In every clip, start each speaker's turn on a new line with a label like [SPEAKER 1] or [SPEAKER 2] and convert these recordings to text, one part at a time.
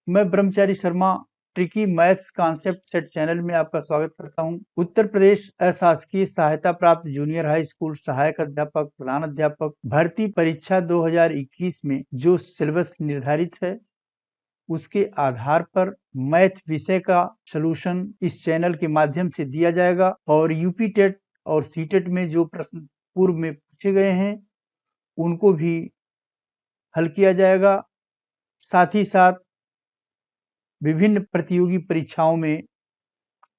[SPEAKER 1] मैं ब्रह्मचारी Sharma tricky maths concept set channel में आपका स्वागत करता हूं। उत्तर प्रदेश अशासकीय सहायता प्राप्त जूनियर हाई स्कूल सहायक अध्यापक प्रधान अध्यापक भर्ती परीक्षा 2021 में जो सिलेबस निर्धारित है उसके आधार पर मैथ विषय का सलूशन इस चैनल के माध्यम से दिया जाएगा और यूपी टेट और सीटेट में जो प्रश्न पूर्व में पूछे गए हैं उनको भी हल किया जाएगा। साथ ही साथ विभिन्न प्रतियोगी परीक्षाओं में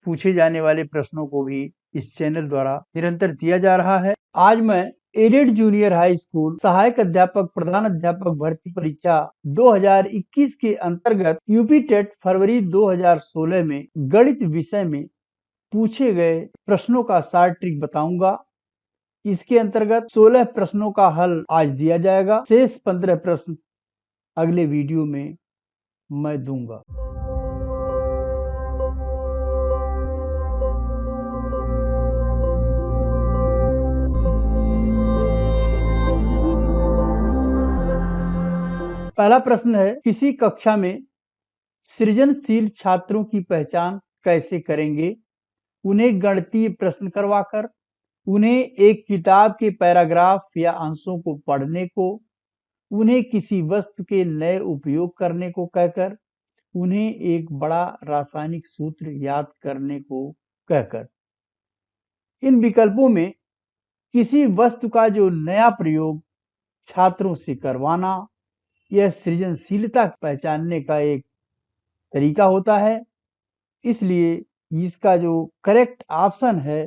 [SPEAKER 1] पूछे जाने वाले प्रश्नों को भी इस चैनल द्वारा निरंतर दिया जा रहा है। आज मैं एडेड जूनियर हाई स्कूल सहायक अध्यापक प्रधान अध्यापक भर्ती परीक्षा 2021 के अंतर्गत यूपी टेट फरवरी 2016 में गणित विषय में पूछे गए प्रश्नों का शॉर्ट ट्रिक बताऊंगा। इसके अंतर्गत 16 प्रश्नों का हल आज दिया जाएगा। शेष 15 प्रश्न अगले वीडियो में मैं दूंगा। पहला प्रश्न है, किसी कक्षा में सृजनशील छात्रों की पहचान कैसे करेंगे? उन्हें गणितीय प्रश्न करवाकर, उन्हें एक किताब के पैराग्राफ या अंशों को पढ़ने को, उन्हें किसी वस्तु के नए उपयोग करने को कहकर, उन्हें एक बड़ा रासायनिक सूत्र याद करने को कहकर। इन विकल्पों में किसी वस्तु का जो नया प्रयोग छात्रों से करवाना यह सृजनशीलता पहचानने का एक तरीका होता है। इसलिए इसका जो करेक्ट ऑप्शन है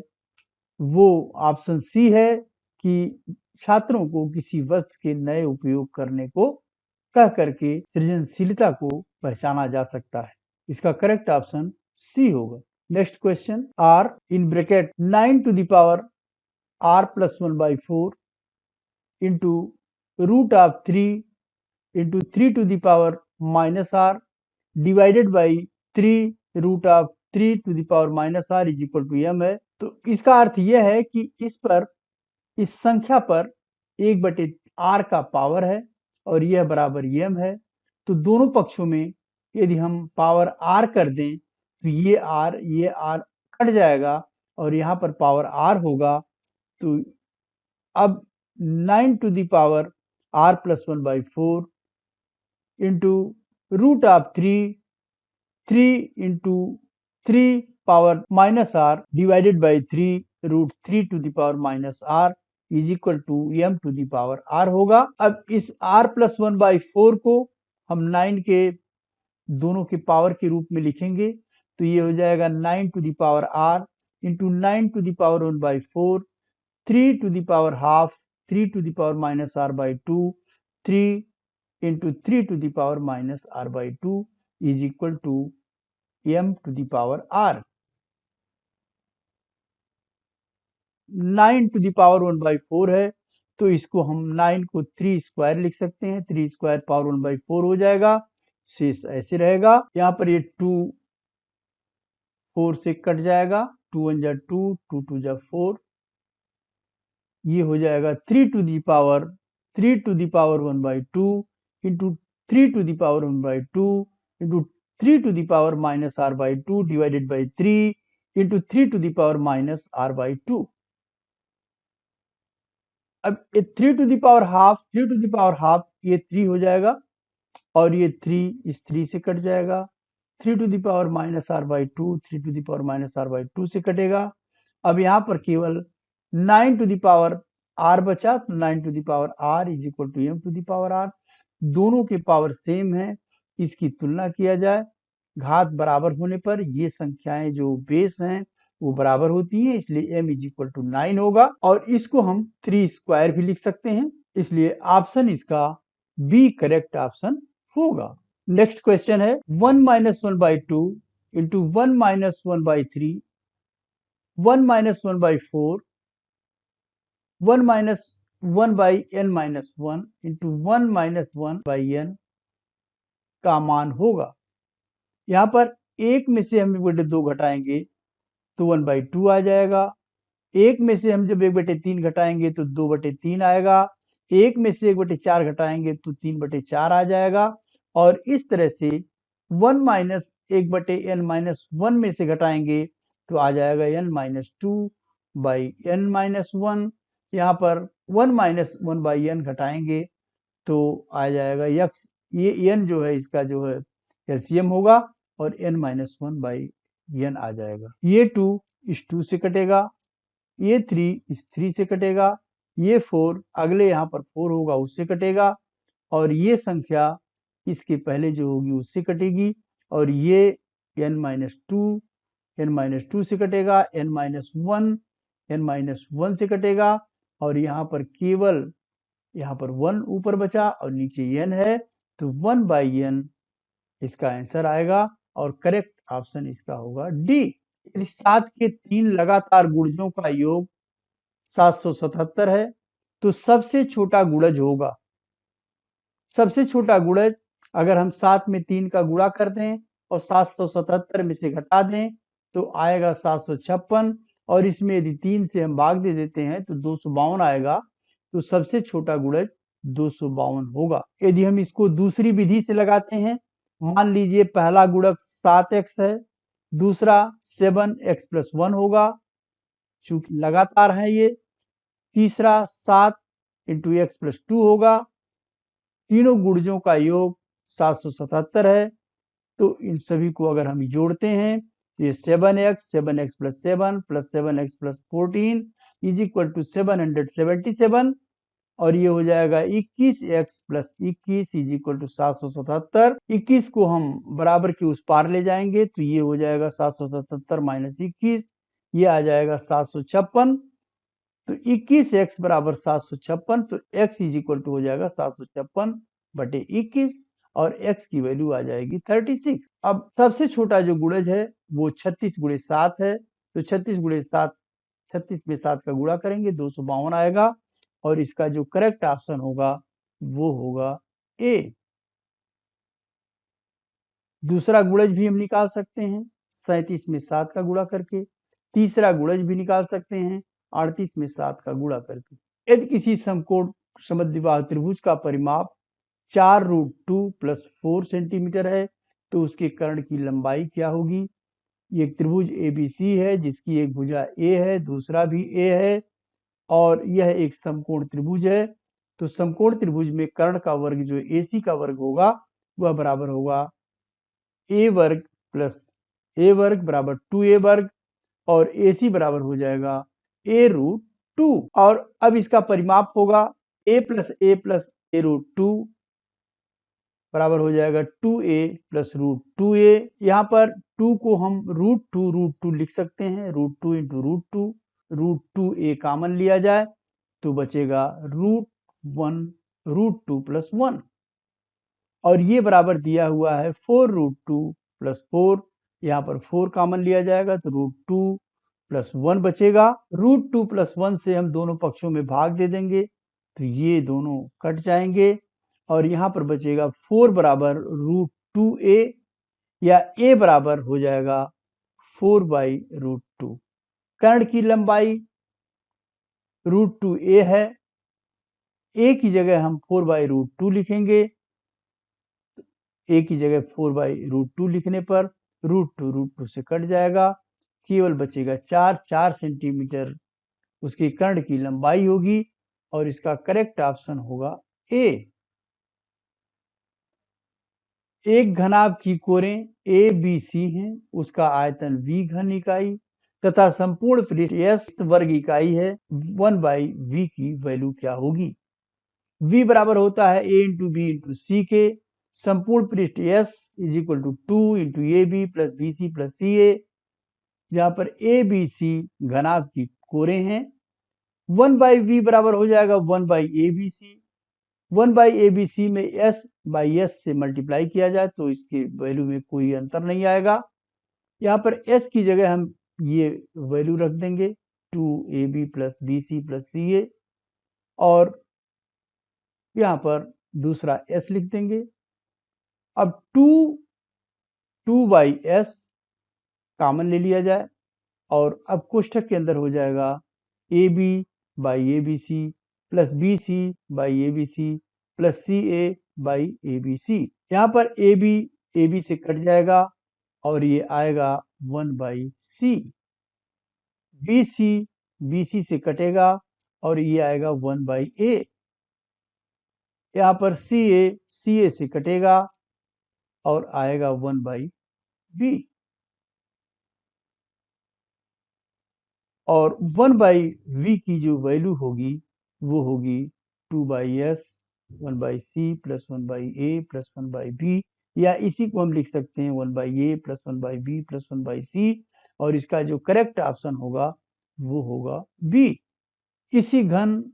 [SPEAKER 1] वो ऑप्शन सी है कि छात्रों को किसी वस्तु के नए उपयोग करने को कह करके सृजनशीलता को पहचाना जा सकता है। इसका करेक्ट ऑप्शन सी होगा। Next question, R in bracket 9 to the power r plus 1 by 4 into root of 3 into 3 to the power minus r divided by 3 root of 3 to the power minus r is equal to m है। तो इसका अर्थ यह है कि इस संख्या पर 1/r का पावर है और यह बराबर m है। तो दोनों पक्षों में यदि हम पावर r कर दें तो ये r कट जाएगा और यहाँ पर पावर r होगा। तो अब 9 to the power r plus 1 by 4 into root of 3 into 3 power minus r divided by 3 root 3 to the power minus r is equal to m to the power r होगा। अब इस r plus 1 by 4 को हम 9 के दोनों के power के रूप में लिखेंगे तो ये हो जाएगा 9 to the power r into 9 to the power 1 by 4 3 to the power half 3 to the power minus r by 2 3 into 3 to the power minus r by 2 is equal to m to the power r। 9 to the power 1 by 4 है तो इसको हम 9 को 3 square लिख सकते हैं। 3 square power 1 by 4 हो जाएगा। शेष ऐसे रहेगा। यहाँ पर ये 2 4 से कट जाएगा। 2 1 जा 2 2 2 जा 4 ये हो जाएगा 3 to the power 1 by 2 into 3 to the power 1 by 2 into 3 to the power minus r by 2 divided by 3 into 3 to the power minus r by 2। अब 3 to the power half ये 3 हो जाएगा और ये 3 इस 3 से कट जाएगा। 3 to the power minus r by 2 3 to the power minus r by 2 से कटेगा। अब यहाँ पर केवल 9 to the power r बचा तो 9 to the power r is equal to m to the power r। दोनों के पावर सेम है, इसकी तुलना किया जाए घात बराबर होने पर ये संख्याएं जो बेस हैं वो बराबर होती हैं, इसलिए m is equal to 9 होगा और इसको हम 3 स्क्वायर भी लिख सकते हैं, इसलिए ऑप्शन इसका बी करेक्ट ऑप्शन होगा। नेक्स्ट क्वेश्चन है 1 minus 1 by 2 into 1 minus 1 by 3 1 minus 1 by 4 1 minus 1 by n minus 1 into 1 minus 1 by n का मान होगा। यहाँ पर एक में से हम 1/2 घटाएंगे तो 1/2 आ जाएगा। एक में से हम जब 1/3 घटाएंगे तो 2/3 आएगा। एक में से 1/4 घटाएंगे तो 3/4 आ जाएगा और इस तरह से 1 माइनस 1/n-1 में से घटाएंगे तो आ जाएगा n-2/n-1। यहाँ पर 1 माइनस 1/n घटाएंगे तो आ जाएगा x, ये n जो है इसका जो है एलसीएम होगा और n-1/n आ जाएगा। ये 2 इस 2 से कटेगा, ये 3 इस 3 से कटेगा, ये 4 अगले यहाँ पर 4 होगा उससे कटेगा और ये संख्या इसके पहले जो होगी उससे कटेगी और ये n-2 से कटेगा, n-1 से कटेगा और यहाँ पर केवल यहाँ पर 1 ऊपर बचा और नीचे n है तो 1/n इसका आंसर आएगा और करेक्ट ऑप्शन इसका होगा डी। यदि 7 के 3 लगातार गुणजों का योग 777 है तो सबसे छोटा गुणज होगा। सबसे छोटा गुणज अगर हम 7 में 3 का गुणा कर दें और 777 में से घटा दें तो आएगा 756 और इसमें यदि 3 से हम भाग दे देते हैं तो 252 आएगा तो सबसे छोटा गुणज 252 होगा। यदि हम इसको दूसरी विधि से लगाते हैं, मान लीजिए पहला गुणक 7x है, दूसरा 7x + 1 होगा चूंकि लगातार है ये, तीसरा 7 × x + 2 होगा। तीनों गुणजों का योग 777 है तो इन सभी को अगर हम जोड़ते हैं तो ये 7x + 7 + 7x + 14 = 777 और ये हो जाएगा 21x + 21 = 777। 21 को हम बराबर के उस पार ले जाएंगे तो ये हो जाएगा 777 - 21, ये आ जाएगा 756। तो 21x = 756 तो x = हो जाएगा 756/21 और x की वैल्यू आ जाएगी 36। अब सबसे छोटा जो गुणज है वो 36 × 7 है तो 36 × 7 36 में 7 का गुणा करेंगे 252 आएगा और इसका जो करेक्ट ऑप्शन होगा वो होगा ए। दूसरा गुणज भी हम निकाल सकते हैं 37 में 7 का गुणा करके। तीसरा गुणज भी निकाल सकते हैं 38 में 7 का गुणा करके। यदि किसी समकोण समद्विबाहु त्रिभुज का परिमाप 4√2 + 4 सेंटीमीटर है तो उसके कर्ण की लंबाई क्या होगी। ये त्रिभुज एबीसी है जिसकी एक भुजा ए है, दूसरा भी ए है और यह एक समकोण त्रिभुज है। तो समकोण त्रिभुज में कर्ण का वर्ग जो एसी का वर्ग होगा वह बराबर होगा a वर्ग + a वर्ग बराबर 2a वर्ग और AC बराबर हो जाएगा a√2 और अब इसका परिमाप होगा a + a + a√2 बराबर हो जाएगा 2a + √2a। यहाँ पर 2 को हम √2 लिख सकते हैं, √2 × √2, √2a कॉमन लिया जाए तो बचेगा √1 √2 + 1 और ये बराबर दिया हुआ है 4√2 + 4, यहाँ पर 4 कॉमन लिया जाएगा तो √2 + 1 बचेगा। √2 + 1 से हम दोनों पक्षों में भाग दे देंगे तो ये दोनों कट जाएंगे और यहाँ पर बचेगा 4 बराबर √2a या a बराबर हो जाएगा 4/√2। कर्ण की लंबाई √2a है, a की जगह हम 4/√2 लिखेंगे। a की जगह 4/√2 लिखने पर √2 से कट जाएगा, केवल बचेगा 4 सेंटीमीटर उसकी कर्ण की लंबाई होगी और इसका करेक्ट ऑप्शन होगा ए। एक घनाभ की कोरें ए बी सी हैं, उसका आयतन v घन इकाई तथा संपूर्ण पृष्ठ s वर्ग इकाई है, 1/v की वैल्यू क्या होगी। v बराबर होता है a × b × c के, संपूर्ण पृष्ठ s = 2 × ab + bc + ca, जहाँ पर a b c घनाभ की कोरें हैं। 1/v बराबर हो जाएगा 1/abc। 1/abc में s/s से मल्टीप्लाई किया जाए तो इसकी वैल्यू में कोई अंतर नहीं आएगा। यहाँ पर s की जगह हम ये वैल्यू रख देंगे 2ab + bc + ca और यहाँ पर दूसरा s लिख देंगे। अब 2/s कॉमन ले लिया जाए और अब कोष्ठक के अंदर हो जाएगा ab/abc + bc/abc + ca/abc। यहाँ पर ab ए बी से कट जाएगा और ये आएगा 1/c। बी सी से कटेगा और ये आएगा 1/a। यहाँ पर सी ए से कटेगा और आएगा 1/b। और 1/v की जो वैल्यू होगी वो होगी 2/s 1/c plus 1/a plus 1/b, या इसी को हम लिख सकते हैं 1/a plus 1/b plus 1/c। और इसका जो करेक्ट ऑप्शन होगा वो होगा बी। किसी घन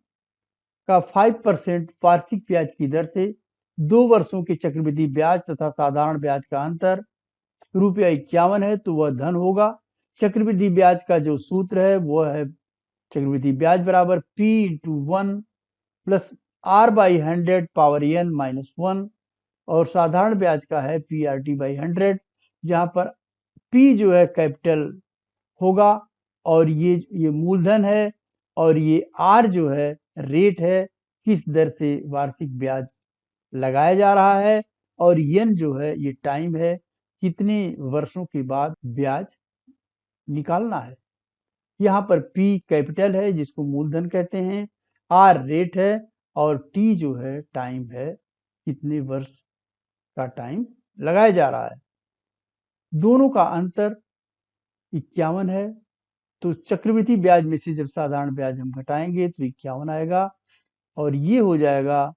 [SPEAKER 1] का 5% वार्षिक ब्याज की दर से 2 वर्षों के चक्रवृद्धि ब्याज तथा साधारण ब्याज का अंतर ₹51 है तो वह धन होगा। चक्रवृद्धि ब्याज का जो सूत्र है वो है चक्रवृद्धि ब्याज बराबर P into 1 plus R/100 power n minus 1, और साधारण ब्याज का है PRT/100, जहां पर P जो है कैपिटल होगा और ये मूलधन है और ये R जो है रेट है, किस दर से वार्षिक ब्याज लगाया जा रहा है, और n जो है ये टाइम है, कितने वर्षों के बाद ब्याज निकालना है। यहाँ पर P कैपिटल है जिसको मूलधन कहते हैं, R रेट है और T जो है टाइम है, कितने वर्ष का टाइम लगाया जा रहा है। दोनों का अंतर 51 है, तो चक्रवृद्धि ब्याज में से जब साधारण ब्याज हम घटाएंगे तो 51 आएगा और ये हो जाएगा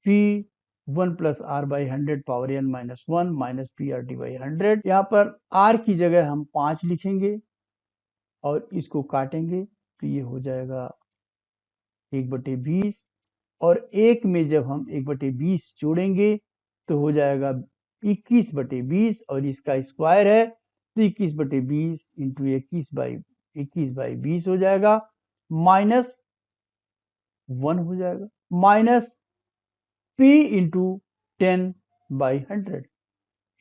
[SPEAKER 1] P 1 plus R/100 power n minus 1 minus PRT/100। यहाँ पर R की जगह हम 5 लिखेंगे और इसको काटेंगे तो ये हो जाएगा 1/20, और 1 में जब हम 1/20 जोड़ेंगे तो हो जाएगा 21/20, और इसका स्क्वायर है तो 21/20 इंटू 21/20 हो जाएगा, माइनस 1 हो जाएगा, minus P into 10/100।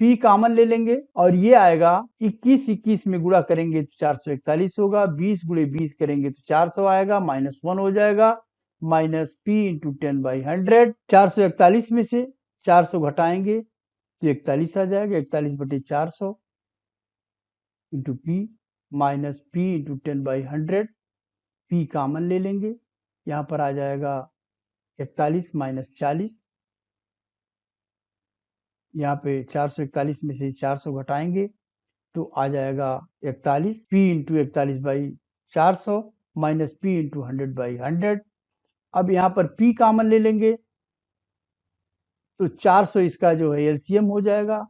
[SPEAKER 1] P common ले लेंगे और ये आएगा 21 में गुणा करेंगे तो 441 होगा, 20 गुणे 20 करेंगे तो 400 आएगा, माइनस 1 हो जाएगा, माइनस P इंटू 10/100। 441 में से 400 घटाएंगे तो 41 आ जाएगा, 41/400 into P minus P into 10/100। P common ले लेंगे, यहाँ पर आ जाएगा 41 माइनस 40, यहाँ पे 441 में से 400 घटाएंगे तो आ जाएगा 41, P into 41/400 minus P into 100/100। अब यहाँ पर P कॉमन ले लेंगे तो 400 इसका जो है एलसीएम हो जाएगा,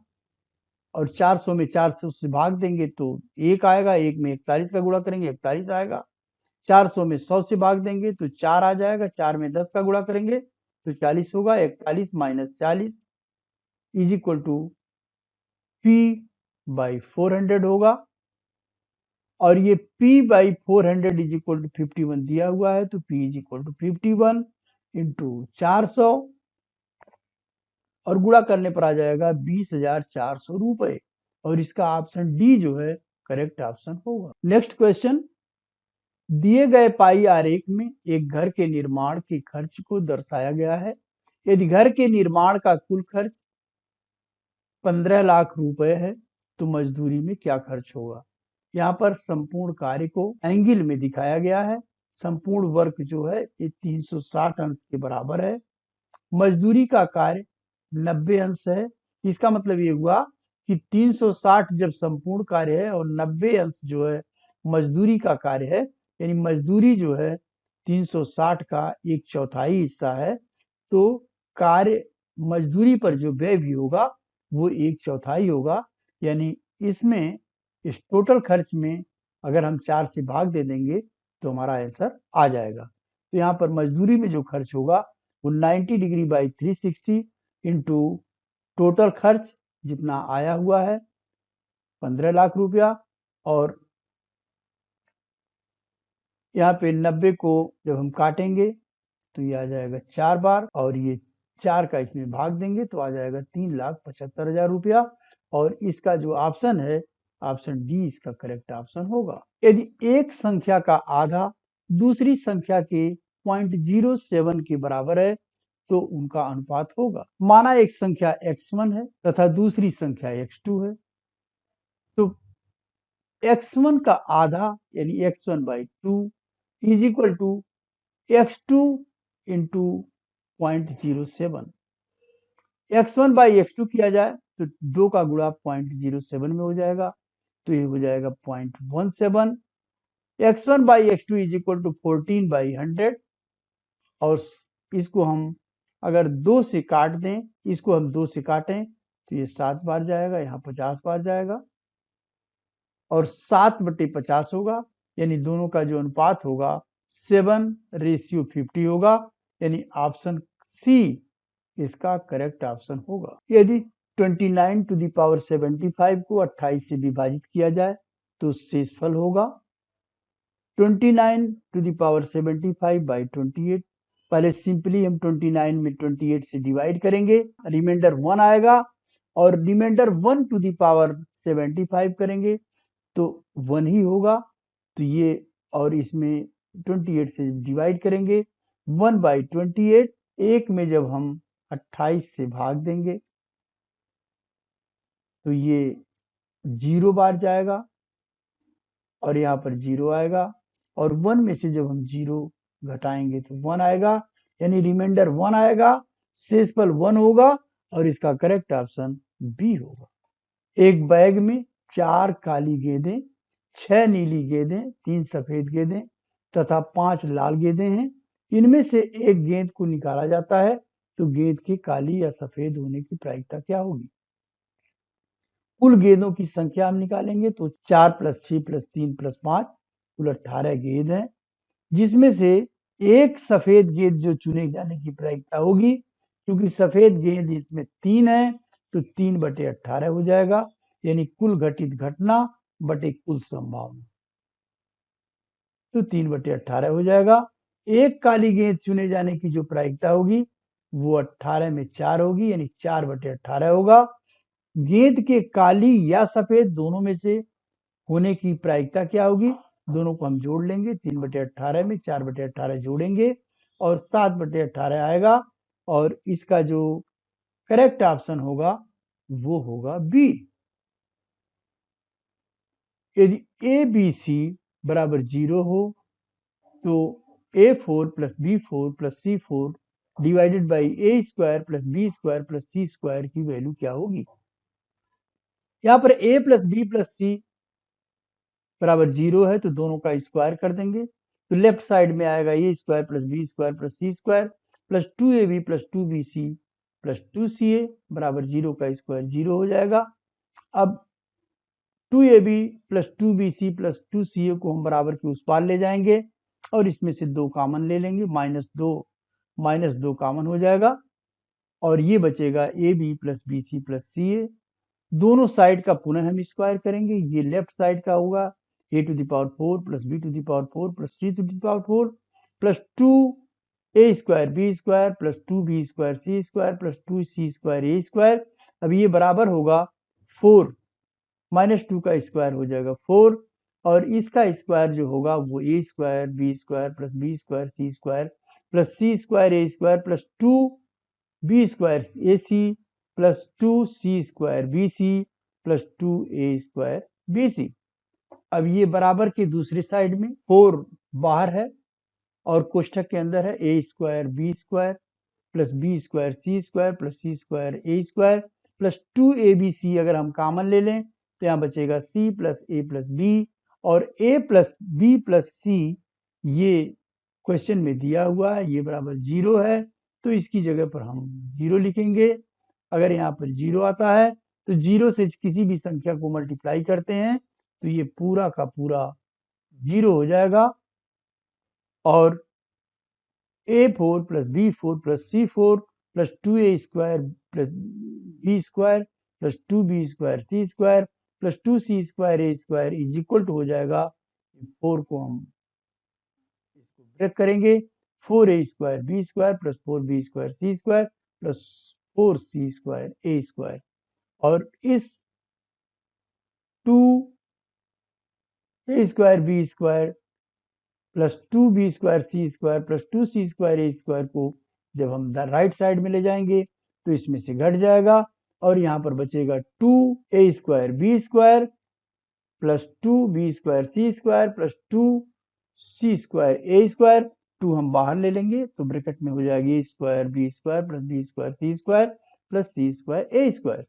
[SPEAKER 1] और 400 में 400 से भाग देंगे तो 1 आएगा, 1 में 41 का गुणा करेंगे 41 आएगा, 400 में 100 से भाग देंगे तो 4 आ जाएगा, 4 में 10 का गुणा करेंगे तो 40 होगा, 41 minus 40 is equal to P/400 होगा, और ये P/400 इज इक्वल टू 51 दिया हुआ है तो P is equal to 51 into 400 और गुणा करने पर आ जाएगा 20,400 रुपए, और इसका ऑप्शन डी जो है करेक्ट ऑप्शन होगा। नेक्स्ट क्वेश्चन, दिए गए पाई आरेख में एक घर के निर्माण के खर्च को दर्शाया गया है। यदि घर के निर्माण का कुल खर्च 15 लाख रुपए है तो मजदूरी में क्या खर्च होगा। यहाँ पर संपूर्ण कार्य को एंगल में दिखाया गया है। संपूर्ण वर्क जो है ये 360 अंश के बराबर है। मजदूरी का कार्य 90 अंश है। इसका मतलब ये हुआ कि 360 जब संपूर्ण कार्य है और 90 अंश जो है मजदूरी का कार्य है, यानी मजदूरी जो है 360 का 1/4 हिस्सा है, तो कार्य मजदूरी पर जो व्यय भी होगा वो 1/4 होगा। यानी इसमें इस टोटल खर्च में अगर हम 4 से भाग दे देंगे तो हमारा आंसर आ जाएगा। तो यहाँ पर मजदूरी में जो खर्च होगा वो 90 डिग्री बाई 360 इंटू टोटल खर्च जितना आया हुआ है 15 लाख रुपया, और यहाँ पे 90 को जब हम काटेंगे तो ये आ जाएगा 4 बार, और ये 4 का इसमें भाग देंगे तो आ जाएगा 3,75,000 रुपया, और इसका जो ऑप्शन है ऑप्शन डी इसका करेक्ट ऑप्शन होगा। यदि एक संख्या का आधा दूसरी संख्या के 0.07 के बराबर है तो उनका अनुपात होगा। माना एक संख्या x1 है तथा दूसरी संख्या x2 है, तो x1 का आधा यानी x1/2 is equal to x2 into 0.07। x1/x2 किया जाए तो 2 का गुणा 0.07 में हो जाएगा, तो ये हो जाएगा 0.17। x1/x2 इज इक्वल टू 14/100 और इसको हम अगर 2 से काट दें, इसको हम 2 से काटें तो ये 7 बार जाएगा, यहाँ 50 बार जाएगा और 7/50 होगा, यानी दोनों का जो अनुपात होगा 7:50 होगा, यानी ऑप्शन सी इसका करेक्ट ऑप्शन होगा। यदि 29 टू द पावर 75 को 28 से विभाजित किया जाए तो शेषफल होगा 29 टू द पावर 75/28। पहले सिंपली हम 29 में 28 से डिवाइड करेंगे, रिमाइंडर 1 आएगा और रिमाइंडर 1 टू द पावर 75 करेंगे तो 1 ही होगा, तो ये और इसमें 28 से डिवाइड करेंगे 1/28। एक में जब हम 28 से भाग देंगे तो ये 0 बार जाएगा और यहाँ पर 0 आएगा और 1 में से जब हम 0 घटाएंगे तो 1 आएगा, यानी रिमाइंडर 1 आएगा, शेषफल 1 होगा और इसका करेक्ट ऑप्शन बी होगा। एक बैग में 4 काली गेंदें, 6 नीली गेंदें, 3 सफेद गेंदें तथा 5 लाल गेंदें हैं। इनमें से एक गेंद को निकाला जाता है तो गेंद के काली या सफेद होने की प्रायिकता क्या होगी? कुल गेंदों की संख्या हम निकालेंगे तो 4 + 6 + 3 + 5 कुल 18 गेंद हैं, जिसमें से एक सफेद गेंद जो चुने जाने की प्रायिकता होगी, क्योंकि सफेद गेंद इसमें 3 है तो 3/18 हो जाएगा, यानी कुल घटित घटना बटे कुल संभावना, तो 3/18 हो जाएगा। एक काली गेंद चुने जाने की जो प्रायिकता होगी वो 18 में 4 होगी, यानी 4/18 होगा। गेंद के काली या सफेद दोनों में से होने की प्रायिकता क्या होगी? दोनों को हम जोड़ लेंगे, 3/18 में 4/18 जोड़ेंगे और 7/18 आएगा और इसका जो करेक्ट ऑप्शन होगा वो होगा बी। यदि ए बी सी बराबर 0 हो तो A4 + B4 + C4 divided by A² + B² + C² की वैल्यू क्या होगी? यहाँ पर A + B + C बराबर 0 है तो दोनों का स्क्वायर कर देंगे, तो लेफ्ट साइड में आएगा A² + B² + C² + 2AB + 2BC + 2CA बराबर 0 का स्क्वायर 0 हो जाएगा। अब 2AB + 2BC + 2CA को हम बराबर के उस पार ले जाएंगे और इसमें से 2 कॉमन ले लेंगे, -2 कॉमन हो जाएगा और ये बचेगा AB + BC + CA। दोनों साइड का पुनः हम स्क्वायर करेंगे, ये लेफ्ट साइड का होगा A⁴ + B⁴ + C⁴ + 2A² B² + 2B² C² + 2C² A²। अब ये बराबर होगा 4, -2 का स्क्वायर हो जाएगा 4 और इसका स्क्वायर जो होगा वो A² B² + B² C² + C² A² + 2B² AC + 2C² BC + 2A² BC। अब ये बराबर के दूसरे साइड में 4 बाहर है और कोष्ठक के अंदर है A² B² + B² C² + C² A² + 2ABC अगर हम कॉमन ले लें तो यहाँ बचेगा C + A + B और A + B + C ये क्वेश्चन में दिया हुआ है, ये बराबर 0 है तो इसकी जगह पर हम 0 लिखेंगे। अगर यहाँ पर 0 आता है तो 0 से किसी भी संख्या को मल्टीप्लाई करते हैं तो ये पूरा का पूरा 0 हो जाएगा और A4 + B4 + C4 + 2A² + B² + 2B² C² + 2C² A² is equal to हो जाएगा 4 को हम इसको ब्रेक करेंगे 4A² B² + 4B² C² + 4C² A² और इस 2A² B² + 2B² C² + 2C² A² को जब हम राइट साइड में ले जाएंगे तो इसमें से घट जाएगा और यहाँ पर बचेगा 2a square b square plus 2b square c square plus 2c square a square. 2 हम बाहर ले लेंगे तो ब्रैकेट में हो जाएगी a square b square plus b square c square plus c square a square.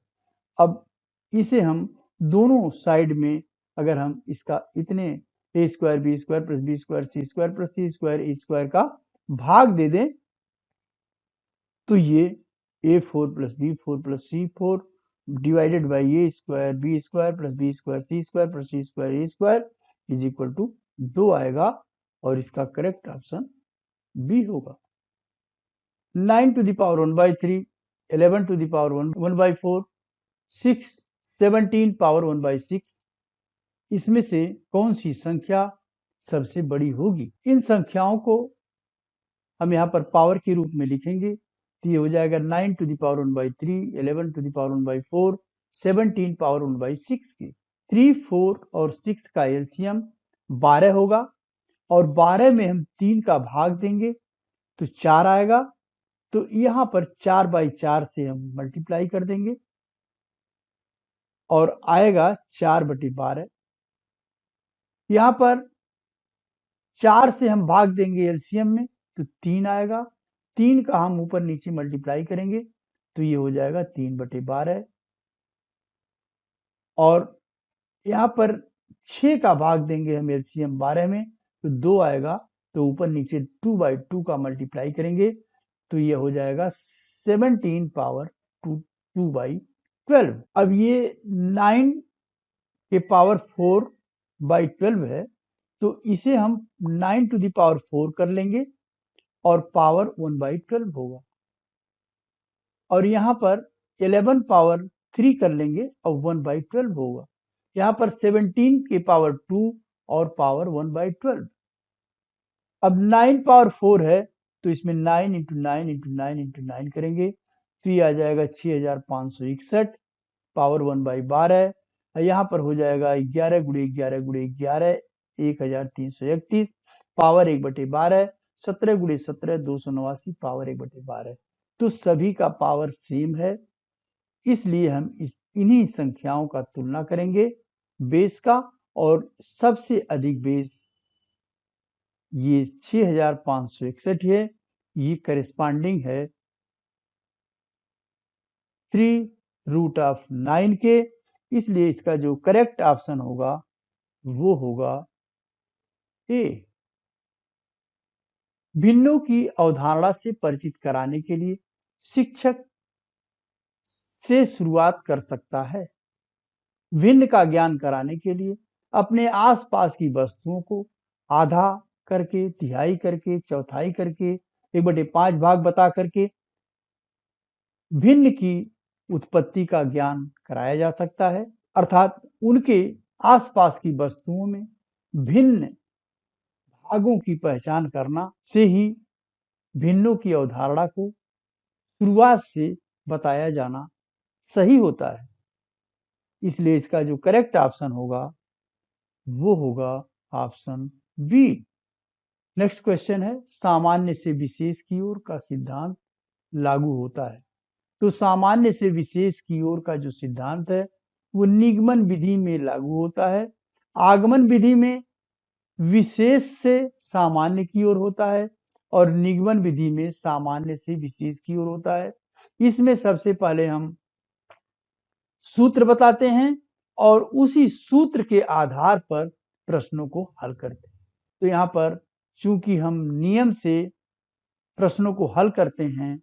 [SPEAKER 1] अब इसे हम दोनों साइड में अगर हम इसका इतने a square b square plus b square c square plus c square a square का भाग दे दें तो ये a4 plus b4 plus c4 divided by a square b square plus b square c square plus c square a square is equal to 2 आएगा और इसका correct option B होगा। 9 to the power 1 by 3, 11 to the power 1 by 4, 6, 17 power 1 by 6, इसमें से कौन सी संख्या सबसे बड़ी होगी? इन संख्याओं को हम यहाँ पर पावर के रूप में लिखेंगे तो ये हो जाएगा 9 to the power 1 by 3, 11 to the power 1 by 4, 17 power 1 by 6 की। 3, 4 और 6 का एलसीएम 12 होगा और 12 में हम 3 का भाग देंगे तो 4 आएगा। तो यहाँ पर 4 बाई 4 से हम मल्टीप्लाई कर देंगे और आएगा 4/12। यहाँ पर 4 से हम भाग देंगे एलसीएम में तो 3 आएगा। 3 का हम ऊपर नीचे मल्टीप्लाई करेंगे तो ये हो जाएगा 3/12 और यहाँ पर 6 का भाग देंगे हम एलसीएम 12 में तो 2 आएगा। तो ऊपर नीचे 2/2 का मल्टीप्लाई करेंगे तो ये हो जाएगा 17 पावर 2/12। अब ये 9 के पावर 4/12 है तो इसे हम 9 to the power 4 कर लेंगे और पावर 1/12 होगा और यहाँ पर 11 पावर 3 कर लेंगे और 1/12 होगा। यहाँ पर 17 के पावर 2 और पावर 1/12। अब 9 पावर 4 है तो इसमें 9 इंटू 9 इंटू 9 इंटू 9 करेंगे तो ये आ जाएगा 6561 पावर 1/12। यहाँ पर हो जाएगा 11 गुणे 11 गुणे 11 1331 पावर 1/12, 17 गुणे 17 289 पावर 1/12। तो सभी का पावर सेम है इसलिए हम इन्हीं संख्याओं का तुलना करेंगे बेस का और सबसे अधिक बेस ये 6561 है। ये करेस्पॉन्डिंग है 3√9 के, इसलिए इसका जो करेक्ट ऑप्शन होगा वो होगा ए। भिन्नों की अवधारणा से परिचित कराने के लिए शिक्षक से शुरुआत कर सकता है। भिन्न का ज्ञान कराने के लिए अपने आसपास की वस्तुओं को आधा करके, तिहाई करके, चौथाई करके, 1/5 भाग बता करके भिन्न की उत्पत्ति का ज्ञान कराया जा सकता है। अर्थात उनके आसपास की वस्तुओं में भिन्न भागों की पहचान करना से ही भिन्नों की अवधारणा को शुरुआत से बताया जाना सही होता है। इसलिए इसका जो करेक्ट ऑप्शन होगा वो होगा ऑप्शन बी। नेक्स्ट क्वेश्चन है सामान्य से विशेष की ओर का सिद्धांत लागू होता है। तो सामान्य से विशेष की ओर का जो सिद्धांत है वो निगमन विधि में लागू होता है। आगमन विधि में विशेष से सामान्य की ओर होता है और निगमन विधि में सामान्य से विशेष की ओर होता है। इसमें सबसे पहले हम सूत्र बताते हैं और उसी सूत्र के आधार पर प्रश्नों को हल करते हैं। तो यहाँ पर चूंकि हम नियम से प्रश्नों को हल करते हैं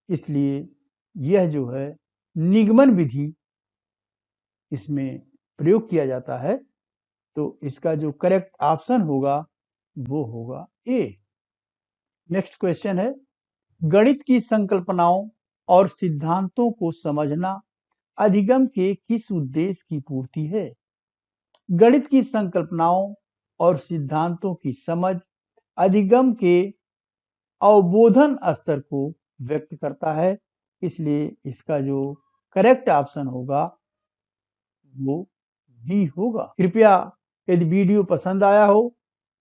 [SPEAKER 1] इसलिए यह जो है निगमन विधि इसमें प्रयोग किया जाता है। तो इसका जो करेक्ट ऑप्शन होगा वो होगा ए। नेक्स्ट क्वेश्चन है गणित की संकल्पनाओं और सिद्धांतों को समझना अधिगम के किस उद्देश्य की पूर्ति है? गणित की संकल्पनाओं और सिद्धांतों की समझ अधिगम के अवबोधन स्तर को व्यक्त करता है। इसलिए इसका जो करेक्ट ऑप्शन होगा वो डी होगा। कृपया यदि वीडियो पसंद आया हो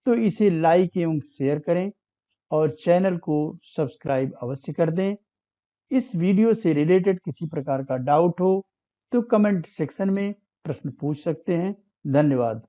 [SPEAKER 1] तो इसे लाइक एवं शेयर करें और चैनल को सब्सक्राइब अवश्य कर दें। इस वीडियो से रिलेटेड किसी प्रकार का डाउट हो तो कमेंट सेक्शन में प्रश्न पूछ सकते हैं। धन्यवाद।